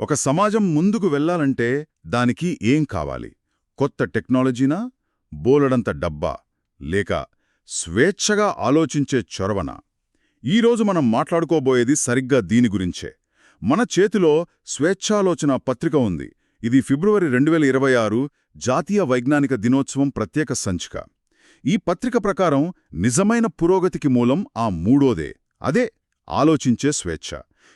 ఒక సమాజం ముందుకు వెళ్లాలంటే దానికి ఏం కావాలి? కొత్త టెక్నాలజీనా, బోలెడంత డబ్బా, లేక స్వేచ్ఛగా ఆలోచించే చొరవనా? ఈరోజు మనం మాట్లాడుకోబోయేది సరిగ్గా దీని గురించే. మన చేతిలో స్వేచ్ఛాలోచన పత్రిక ఉంది. ఇది ఫిబ్రవరి 2026 జాతీయ వైజ్ఞానిక దినోత్సవం ప్రత్యేక సంచిక. ఈ పత్రిక ప్రకారం నిజమైన పురోగతికి మూలం ఆ మూడోదే, అదే ఆలోచించే స్వేచ్ఛ.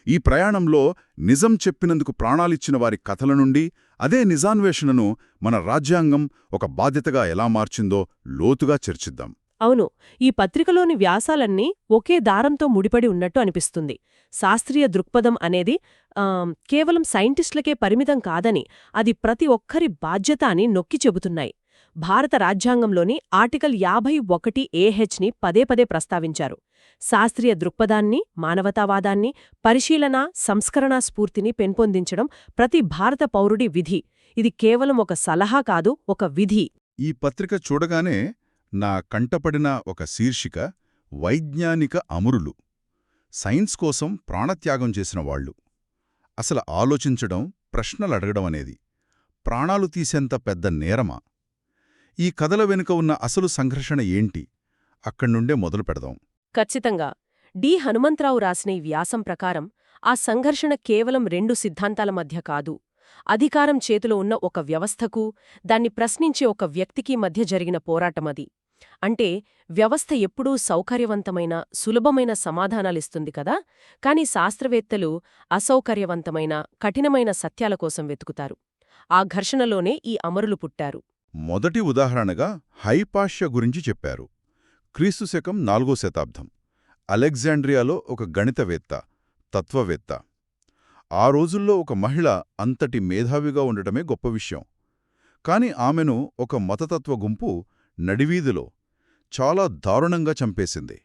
ఈ ప్రయాణంలో నిజం చెప్పినందుకు ప్రాణాలిచ్చిన వారి కథల నుండి, అదే నిజాన్వేషణను మన రాజ్యాంగం ఒక బాధ్యతగా ఎలా మార్చిందో లోతుగా చర్చిద్దాం. అవును, ఈ పత్రికలోని వ్యాసాలన్నీ ఒకే దారంతో ముడిపడి ఉన్నట్టు అనిపిస్తుంది. శాస్త్రీయ దృక్పథం అనేది కేవలం సైంటిస్టులకే పరిమితం కాదని, అది ప్రతి ఒక్కరి బాధ్యత అని నొక్కి చెబుతున్నాయి. భారత రాజ్యాంగంలోని ఆర్టికల్ 51(AHని పదే పదే ప్రస్తావించారు. శాస్త్రీయ దృక్పథాన్ని, మానవతావాదాన్ని, పరిశీలన, సంస్కరణా స్ఫూర్తిని పెంపొందించడం ప్రతి భారత పౌరుడి విధి. ఇది కేవలం ఒక సలహా కాదు, ఒక విధి. ఈ పత్రిక చూడగానే నా కంటపడిన ఒక శీర్షిక వైజ్ఞానిక అమరులు. సైన్స్ కోసం ప్రాణత్యాగం చేసిన వాళ్ళు. అసలు ఆలోచించడం, ప్రశ్నలడగడం అనేది ప్రాణాలు తీసేంత పెద్ద నేరమా? ఈ కథల వెనుక ఉన్న అసలు సంఘర్షణ ఏంటి? అక్కడ్నుండే మొదలు పెడదాం. ఖచ్చితంగా. డి హనుమంతరావు రాసిన ఈ వ్యాసం ప్రకారం ఆ సంఘర్షణ కేవలం రెండు సిద్ధాంతాల మధ్య కాదు, అధికారం చేతిలో ఉన్న ఒక వ్యవస్థకు, దాన్ని ప్రశ్నించే ఒక వ్యక్తికి మధ్య జరిగిన పోరాటమది. అంటే వ్యవస్థ ఎప్పుడూ సౌకర్యవంతమైన, సులభమైన సమాధానాలిస్తుంది కదా, కాని శాస్త్రవేత్తలు అసౌకర్యవంతమైన, కఠినమైన సత్యాల కోసం వెతుకుతారు. ఆ ఘర్షణలోనే ఈ అమరులు పుట్టారు. మొదటి ఉదాహరణగా హైపాష్య గురించి చెప్పారు. క్రీస్తు శకం 4వ శతాబ్దం. అలెగ్జాండ్రియాలో ఒక గణితవేత్త, తత్వవేత్త. ఆ రోజుల్లో ఒక మహిళ అంతటి మేధావిగా ఉండటమే గొప్ప విషయం. కాని ఆమెను ఒక మతతత్వ గుంపు నడివీధిలో చాలా దారుణంగా చంపేసింది.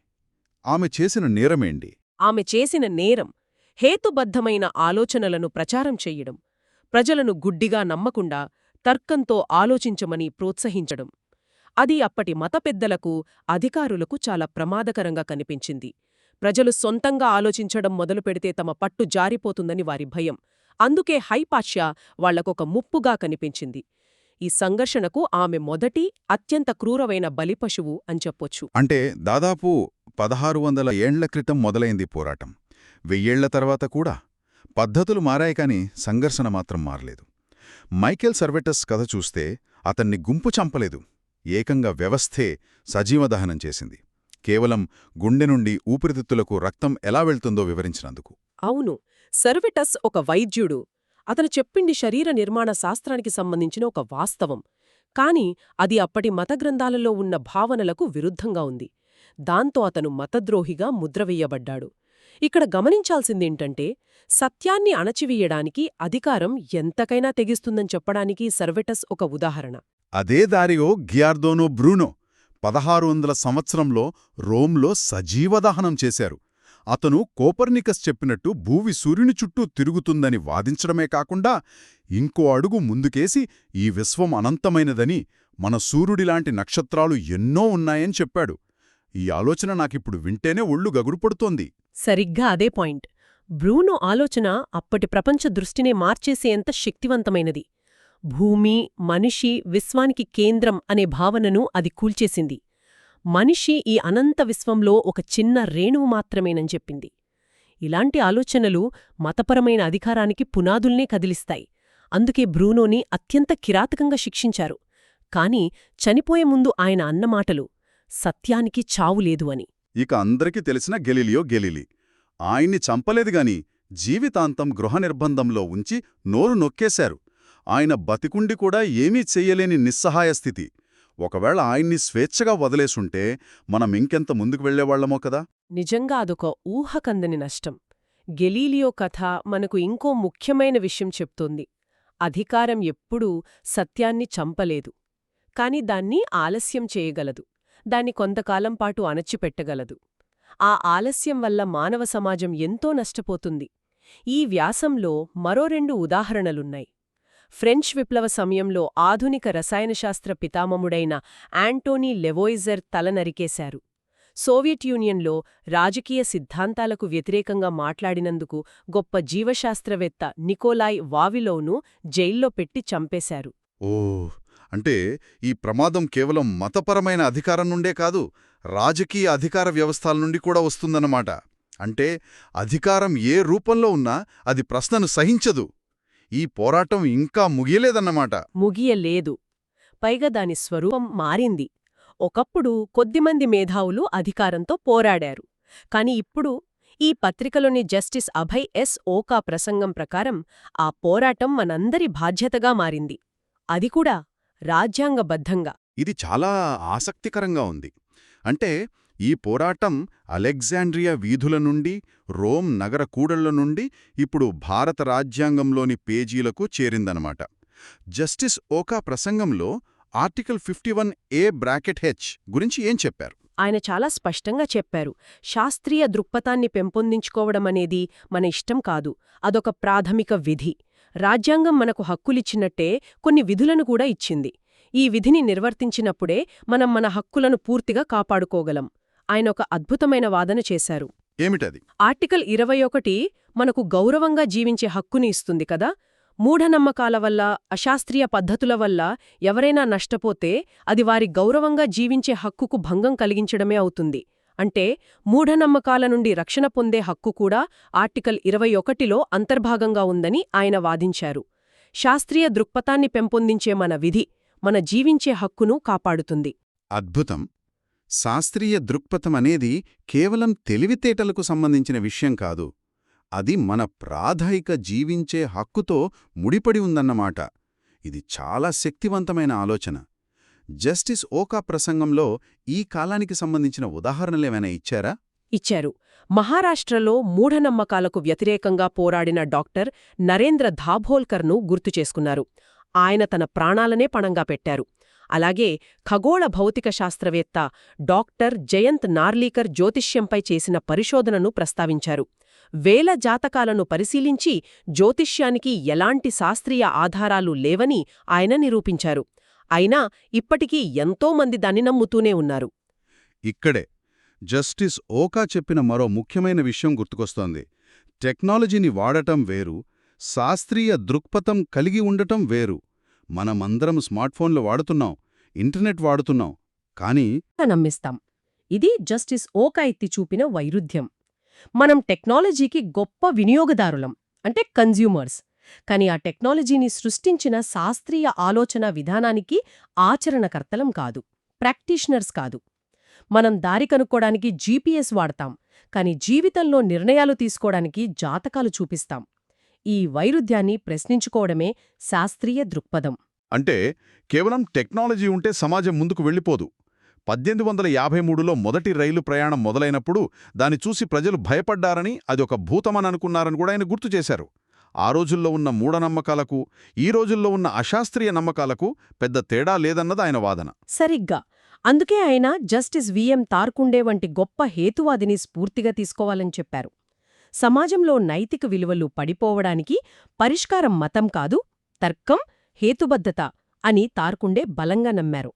ఆమె చేసిన నేరమేంటి? ఆమె చేసిన నేరం హేతుబద్ధమైన ఆలోచనలను ప్రచారం చెయ్యడం, ప్రజలను గుడ్డిగా నమ్మకుండా తర్కంతో ఆలోచించమని ప్రోత్సహించడం. అది అప్పటి మత పెద్దలకు, అధికారులకు చాలా ప్రమాదకరంగా కనిపించింది. ప్రజలు సొంతంగా ఆలోచించడం మొదలుపెడితే తమ పట్టు జారిపోతుందని వారి భయం. అందుకే హైపాష్య వాళ్లకొక ముప్పుగా కనిపించింది. ఈ సంఘర్షణకు ఆమె మొదటి, అత్యంత క్రూరమైన బలిపశువు అని చెప్పొచ్చు. అంటే దాదాపు 1600 ఏండ్ల క్రితం మొదలైంది పోరాటం. 1000 ఏళ్ల తర్వాత కూడా పద్ధతులు మారాయి, కాని సంఘర్షణ మాత్రం మారలేదు. మైకేల్ సర్వెటస్ కథ చూస్తే అతన్ని గుంపు చంపలేదు, ఏకంగా వ్యవస్థే సజీవదహనం చేసింది. కేవలం గుండె నుండి ఊపిరితిత్తులకు రక్తం ఎలా వెళ్తుందో వివరించినందుకు. అవును, సర్వెటస్ ఒక వైద్యుడు. అతను చెప్పింది శరీర నిర్మాణ శాస్త్రానికి సంబంధించిన ఒక వాస్తవం. కాని అది అప్పటి మతగ్రంథాలలో ఉన్న భావనలకు విరుద్ధంగా ఉంది. దాంతో అతను మతద్రోహిగా ముద్రవెయ్యబడ్డాడు. ఇక్కడ గమనించాల్సిందేంటంటే, సత్యాన్ని అణచివేయడానికి అధికారం ఎంతకైనా తెగిస్తుందని చెప్పడానికి సర్వెటస్ ఒక ఉదాహరణ. అదే దారియో గియార్దోనో బ్రూనో 1600 సంవత్సరంలో రోమ్లో సజీవదహనం చేశారు. అతను కోపర్నికస్ చెప్పినట్టు భూమి సూర్యుని చుట్టూ తిరుగుతుందని వాదించడమే కాకుండా ఇంకో అడుగు ముందుకేసి ఈ విశ్వం అనంతమైనదని, మన సూర్యుడిలాంటి నక్షత్రాలు ఎన్నో ఉన్నాయని చెప్పాడు. ఈ ఆలోచన నాకిప్పుడు వింటేనే ఒళ్ళు గగురుపడుతోంది. సరిగ్గా అదే పాయింట్. బ్రూనో ఆలోచన అప్పటి ప్రపంచ దృష్టినే మార్చేసేంత శక్తివంతమైనది. భూమి, మనిషి విశ్వానికి కేంద్రం అనే భావనను అది కూల్చేసింది. మనిషి ఈ అనంత విశ్వంలో ఒక చిన్న రేణువు మాత్రమేనని చెప్పింది. ఇలాంటి ఆలోచనలు మతపరమైన అధికారానికి పునాదుల్నే కదిలిస్తాయి. అందుకే బ్రూనోని అత్యంత కిరాతకంగా శిక్షించారు. కాని చనిపోయే ముందు ఆయన అన్నమాటలు సత్యానికి చావులేదు అని. ఇక అందరికీ తెలిసిన గెలీలియో. ఆయన్ని చంపలేదుగాని జీవితాంతం గృహ నిర్బంధంలో ఉంచి నోరు నొక్కేశారు. ఆయన బతికుండి కూడా ఏమీ చెయ్యలేని నిస్సహాయ స్థితి. ఒకవేళ ఆయన్ని స్వేచ్ఛగా వదిలేసుంటే మనం ఇంకెంత ముందుకు వెళ్లేవాళ్లమో కదా. నిజంగా అదొక ఊహకందని నష్టం. గెలీలియో కథ మనకు ఇంకో ముఖ్యమైన విషయం చెప్తోంది. అధికారం ఎప్పుడూ సత్యాన్ని చంపలేదు, కాని దాన్ని ఆలస్యం చేయగలదు, దాన్ని కొంతకాలం పాటు అణచిపెట్టగలదు. ఆ ఆలస్యం వల్ల మానవ సమాజం ఎంతో నష్టపోతుంది. ఈ వ్యాసంలో మరో 2 ఉదాహరణలున్నాయి. ఫ్రెంచ్ విప్లవ సమయంలో ఆధునిక రసాయనశాస్త్ర పితామహుడైన యాంటోనీ లెవోయిజర్ తల నరికేశారు. సోవియట్ యూనియన్లో రాజకీయ సిద్ధాంతాలకు వ్యతిరేకంగా మాట్లాడినందుకు గొప్ప జీవశాస్త్రవేత్త నికోలాయ్ వావిలోవ్ను జైల్లో పెట్టి చంపేశారు. ఓ అంటే ఈ ప్రమాదం కేవలం మతపరమైన అధికారం నుండే కాదు, రాజకీయ అధికార వ్యవస్థల నుండి కూడా వస్తుందన్నమాట. అంటే అధికారం ఏ రూపంలో ఉన్నా అది ప్రశ్నను సహించదు. ఈ పోరాటం ఇంకా ముగియలేదన్నమాట. ముగియలేదు. పైగా దాని స్వరూపం మారింది. ఒకప్పుడు కొద్దిమంది మేధావులు అధికారంతో పోరాడారు. కాని ఇప్పుడు ఈ పత్రికలోని జస్టిస్ అభయ్ ఎస్ ఓకా ప్రసంగం ప్రకారం ఆ పోరాటం మనందరి బాధ్యతగా మారింది. అది కూడా రాజ్యాంగబద్ధంగా. ఇది చాలా ఆసక్తికరంగా ఉంది. అంటే ఈ పోరాటం అలెగ్జాండ్రియా వీధుల నుండి, రోమ్ నగర కూడళ్ల నుండి ఇప్పుడు భారత రాజ్యాంగంలోని పేజీలకు చేరిందనమాట. జస్టిస్ ఓకా ప్రసంగంలో ఆర్టికల్ 51A(h) గురించి ఏం చెప్పారు? ఆయన చాలా స్పష్టంగా చెప్పారు. శాస్త్రీయ దృక్పథాన్ని పెంపొందించుకోవడమనేది మన ఇష్టం కాదు, అదొక ప్రాథమిక విధి. రాజ్యాంగం మనకు హక్కులిచ్చినట్టే కొన్ని విధులను కూడా ఇచ్చింది. ఈ విధిని నిర్వర్తించినప్పుడే మనం మన హక్కులను పూర్తిగా కాపాడుకోగలం. ఆయన ఒక అద్భుతమైన వాదన చేశారు. ఏమిటది? ఆర్టికల్ 21 మనకు గౌరవంగా జీవించే హక్కుని ఇస్తుంది కదా. మూఢనమ్మకాల వల్ల, అశాస్త్రీయ పద్ధతుల వల్ల ఎవరైనా నష్టపోతే అది వారి గౌరవంగా జీవించే హక్కుకు భంగం కలిగించడమే అవుతుంది. అంటే మూఢనమ్మకాల నుండి రక్షణ పొందే హక్కు కూడా ఆర్టికల్ 21లో అంతర్భాగంగా ఉందని ఆయన వాదించారు. శాస్త్రీయ దృక్పథాన్ని పెంపొందించే మన విధి మన జీవించే హక్కును కాపాడుతుంది. అద్భుతం. శాస్త్రీయ దృక్పథం అనేది కేవలం తెలివితేటలకు సంబంధించిన విషయం కాదు, అది మన ప్రాథమిక జీవించే హక్కుతో ముడిపడి ఉందన్నమాట. ఇది చాలా శక్తివంతమైన ఆలోచన. జస్టిస్ ఓకా ప్రసంగంలో ఈ కాలానికి సంబంధించిన ఉదాహరణలేమైనా ఇచ్చారా? ఇచ్చారు. మహారాష్ట్రలో మూఢనమ్మకాలకు వ్యతిరేకంగా పోరాడిన డాక్టర్ నరేంద్ర దాభోల్కర్ను గుర్తుచేసుకున్నారు. ఆయన తన ప్రాణాలనే పణంగా పెట్టారు. అలాగే ఖగోళ భౌతిక శాస్త్రవేత్త డాక్టర్ జయంత్ నార్లీకర్ జ్యోతిష్యంపై చేసిన పరిశోధనను ప్రస్తావించారు. వేల జాతకాలను పరిశీలించి జ్యోతిష్యానికి ఎలాంటి శాస్త్రీయ ఆధారాలు లేవని ఆయన నిరూపించారు. అయినా ఇప్పటికీ ఎంతోమంది దాన్ని నమ్ముతూనే ఉన్నారు. ఇక్కడే జస్టిస్ ఓకా చెప్పిన మరో ముఖ్యమైన విషయం గుర్తుకొస్తోంది. టెక్నాలజీని వాడటం వేరు, శాస్త్రీయ దృక్పథం కలిగి ఉండటం వేరు. మనమందరం స్మార్ట్ఫోన్లు వాడుతున్నాం, ఇంటర్నెట్ వాడుతున్నాం, కానీ నమ్మిస్తాం. ఇది జస్టిస్ ఓకా ఎత్తి చూపిన వైరుధ్యం. మనం టెక్నాలజీకి గొప్ప వినియోగదారులం, అంటే కన్జ్యూమర్స్. కాని ఆ టెక్నాలజీని సృష్టించిన శాస్త్రీయ ఆలోచన విధానానికి ఆచరణకర్తలం కాదు, ప్రాక్టీషనర్స్ కాదు. మనం దారి కనుక్కోడానికి జీపీఎస్ వాడతాం, కాని జీవితంలో నిర్ణయాలు తీసుకోవడానికి జాతకాలు చూపిస్తాం. ఈ వైరుధ్యాన్ని ప్రశ్నించుకోవడమే శాస్త్రీయ దృక్పథం. అంటే కేవలం టెక్నాలజీ ఉంటే సమాజం ముందుకు వెళ్ళిపోదు. 1853లో మొదటి రైలు ప్రయాణం మొదలైనప్పుడు దాన్ని చూసి ప్రజలు భయపడ్డారని, అది ఒక భూతమని అనుకున్నారని కూడా ఆయన గుర్తు చేశారు. ఆ రోజుల్లో ఉన్న మూఢనమ్మకాలకు, ఈ రోజుల్లో ఉన్న అశాస్త్రీయ నమ్మకాలకు పెద్ద తేడా లేదన్నది ఆయన వాదన. సరిగ్గా. అందుకే ఆయన జస్టిస్ విఎం తార్కుండే వంటి గొప్ప హేతువాదిని స్ఫూర్తిగా తీసుకోవాలని చెప్పారు. సమాజంలో నైతిక విలువలు పడిపోవడానికి పరిష్కారం మతం కాదు, తర్కం, హేతుబద్ధత అని తార్కుండే బలంగా నమ్మారు.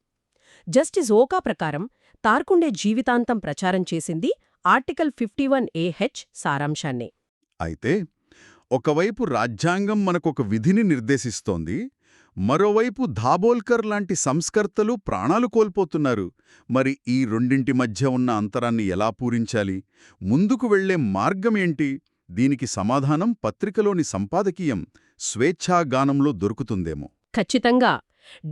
జస్టిస్ ఓకా ప్రకారం తార్కుండే జీవితాంతం ప్రచారం చేసింది ఆర్టికల్ 51A(h) సారాంశాన్నే. అయితే ఒకవైపు రాజ్యాంగం మనకొక విధిని నిర్దేశిస్తోంది, మరోవైపు దాభోల్కర్ లాంటి సంస్కర్తలు ప్రాణాలు కోల్పోతున్నారు. మరి ఈ రెండింటి మధ్య ఉన్న అంతరాన్ని ఎలా పూరించాలి? ముందుకు వెళ్లే మార్గమేంటి? దీనికి సమాధానం పత్రికలోని సంపాదకీయం స్వేచ్ఛాగానంలో దొరుకుతుందేమో. ఖచ్చితంగా.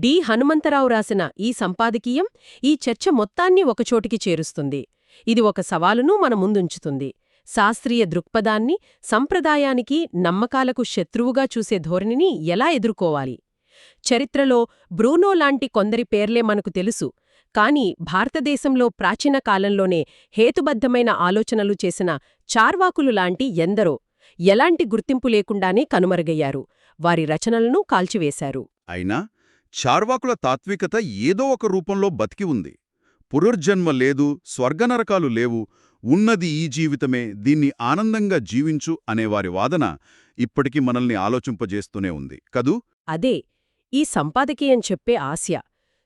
డి హనుమంతరావు రాసిన ఈ సంపాదకీయం ఈ చర్చ మొత్తాన్ని ఒకచోటికి చేరుస్తుంది. ఇది ఒక సవాలును మన ముందుంచుతుంది. శాస్త్రీయ దృక్పథాన్ని, సంప్రదాయానికి, నమ్మకాలకు శత్రువుగా చూసే ధోరణిని ఎలా ఎదుర్కోవాలి? చరిత్రలో బ్రూనో లాంటి కొందరి పేర్లే మనకు తెలుసు. కాని భారతదేశంలో ప్రాచీన కాలంలోనే హేతుబద్ధమైన ఆలోచనలు చేసిన చార్వాకులు లాంటి ఎందరో ఎలాంటి గుర్తింపు లేకుండానే కనుమరుగయ్యారు. వారి రచనలను కాల్చివేశారు. అయినా చార్వాకుల తాత్వికత ఏదో ఒక రూపంలో బతికి ఉంది. పునర్జన్మ లేదు, స్వర్గనరకాలు లేవు, ఉన్నది ఈ జీవితమే, దీన్ని ఆనందంగా జీవించు అనేవారి వాదన ఇప్పటికీ మనల్ని ఆలోచింపజేస్తూనే ఉంది కదూ? అదే ఈ సంపాదకీయం చెప్పే ఆశయ.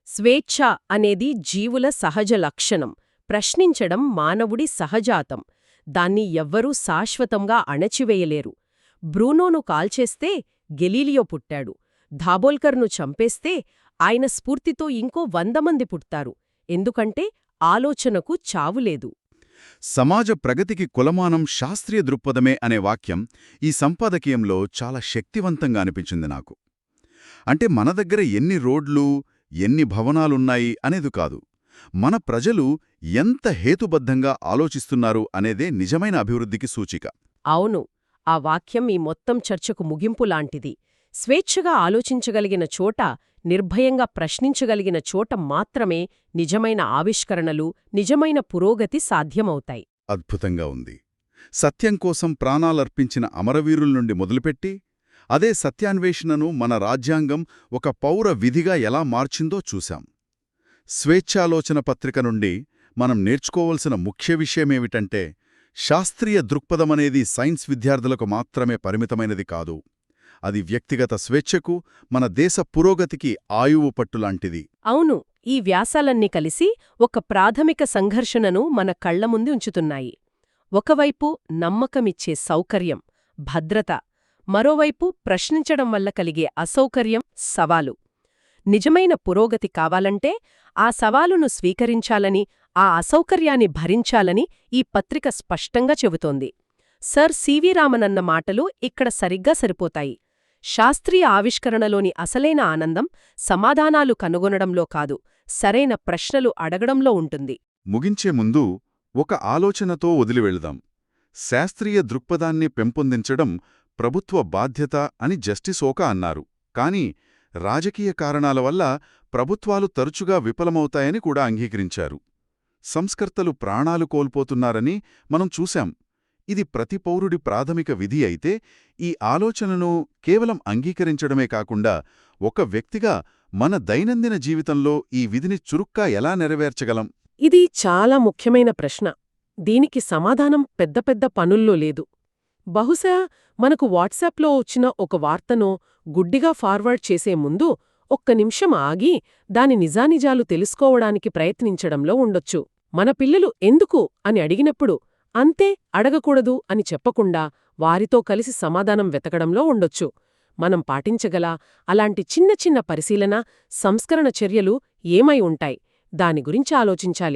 స్వేచ్ఛ అనేది జీవుల సహజ లక్షణం, ప్రశ్నించడం మానవుడి సహజాతం. దాన్ని ఎవ్వరూ శాశ్వతంగా అణచివేయలేరు. బ్రూనోను కాల్చేస్తే గెలీలియో పుట్టాడు. ధాబోల్కర్ను చంపేస్తే ఆయన స్ఫూర్తితో ఇంకో 100 మంది పుడతారు. ఎందుకంటే ఆలోచనకు చావులేదు. సమాజ ప్రగతికి కొలమానం శాస్త్రీయ దృక్పథమే అనే వాక్యం ఈ సంపాదకీయంలో చాలా శక్తివంతంగా అనిపించింది నాకు. అంటే మన దగ్గర ఎన్ని రోడ్లు, ఎన్ని భవనాలున్నాయి అనేది కాదు, మన ప్రజలు ఎంత హేతుబద్ధంగా ఆలోచిస్తున్నారు అనేదే నిజమైన అభివృద్ధికి సూచిక. అవును, ఆ వాక్యం ఈ మొత్తం చర్చకు ముగింపులాంటిది. స్వేచ్ఛగా ఆలోచించగలిగిన చోట, నిర్భయంగా ప్రశ్నించగలిగిన చోట మాత్రమే నిజమైన ఆవిష్కరణలు, నిజమైన పురోగతి సాధ్యమవుతాయి. అద్భుతంగా ఉంది. సత్యం కోసం ప్రాణాలర్పించిన అమరవీరుల నుండి మొదలుపెట్టి, అదే సత్యాన్వేషణను మన రాజ్యాంగం ఒక పౌర విధిగా ఎలా మార్చిందో చూశాం. స్వేచ్ఛాలోచన పత్రిక నుండి మనం నేర్చుకోవలసిన ముఖ్య విషయమేమిటంటే, శాస్త్రీయ దృక్పథమనేది సైన్స్ విద్యార్థులకు మాత్రమే పరిమితమైనది కాదు. అది వ్యక్తిగత స్వేచ్ఛకు, మన దేశ పురోగతికి ఆయువు పట్టులాంటిది. అవును, ఈ వ్యాసాలన్నీ కలిసి ఒక ప్రాథమిక సంఘర్షణను మన కళ్ల ముందు ఉంచుతున్నాయి. ఒకవైపు నమ్మకమిచ్చే సౌకర్యం, భద్రత, మరోవైపు ప్రశ్నించడం వల్ల కలిగే అసౌకర్యం, సవాలు. నిజమైన పురోగతి కావాలంటే ఆ సవాలును స్వీకరించాలని, ఆ అసౌకర్యాన్ని భరించాలని ఈ పత్రిక స్పష్టంగా చెబుతోంది. సర్ సివి రామన్ అన్న మాటలు ఇక్కడ సరిగ్గా సరిపోతాయి. శాస్త్రీయ ఆవిష్కరణలోని అసలైన ఆనందం సమాధానాలు కనుగొనడంలో కాదు, సరైన ప్రశ్నలు అడగడంలో ఉంటుంది. ముగించే ముందు ఒక ఆలోచనతో వదిలివెళదాం. శాస్త్రీయ దృక్పథాన్ని పెంపొందించడం ప్రభుత్వ బాధ్యత అని జస్టిస్ ఓకా అన్నారు. కానీ రాజకీయ కారణాల వల్ల ప్రభుత్వాలు తరచుగా విఫలమవుతాయని కూడా అంగీకరించారు. సంస్కర్తలు ప్రాణాలు కోల్పోతున్నారని మనం చూశాం. ఇది ప్రతి పౌరుడి ప్రాథమిక విధి అయితే, ఈ ఆలోచనను కేవలం అంగీకరించడమే కాకుండా ఒక వ్యక్తిగా మన దైనందిన జీవితంలో ఈ విధిని చురుగ్గా ఎలా నెరవేర్చగలం? ఇది చాలా ముఖ్యమైన ప్రశ్న. దీనికి సమాధానం పెద్ద పెద్ద పనుల్లో లేదు. బహుశా మనకు వాట్సాప్లో వచ్చిన ఒక వార్తనో గుడ్డిగా ఫార్వర్డ్ చేసే ముందు ఒక్క నిమిషం ఆగి దాని నిజానిజాలు తెలుసుకోవడానికి ప్రయత్నించడంలో ఉండొచ్చు. మన పిల్లలు ఎందుకు అని అడిగినప్పుడు అంతే, అడగకూడదు అని చెప్పకుండా వారితో కలిసి సమాధానం వెతకడంలో ఉండొచ్చు. మనం పాటించగల అలాంటి చిన్న చిన్న పరిశీలన, సంస్కరణ చర్యలు ఏమై ఉంటాయి? దాని గురించి ఆలోచించాలి.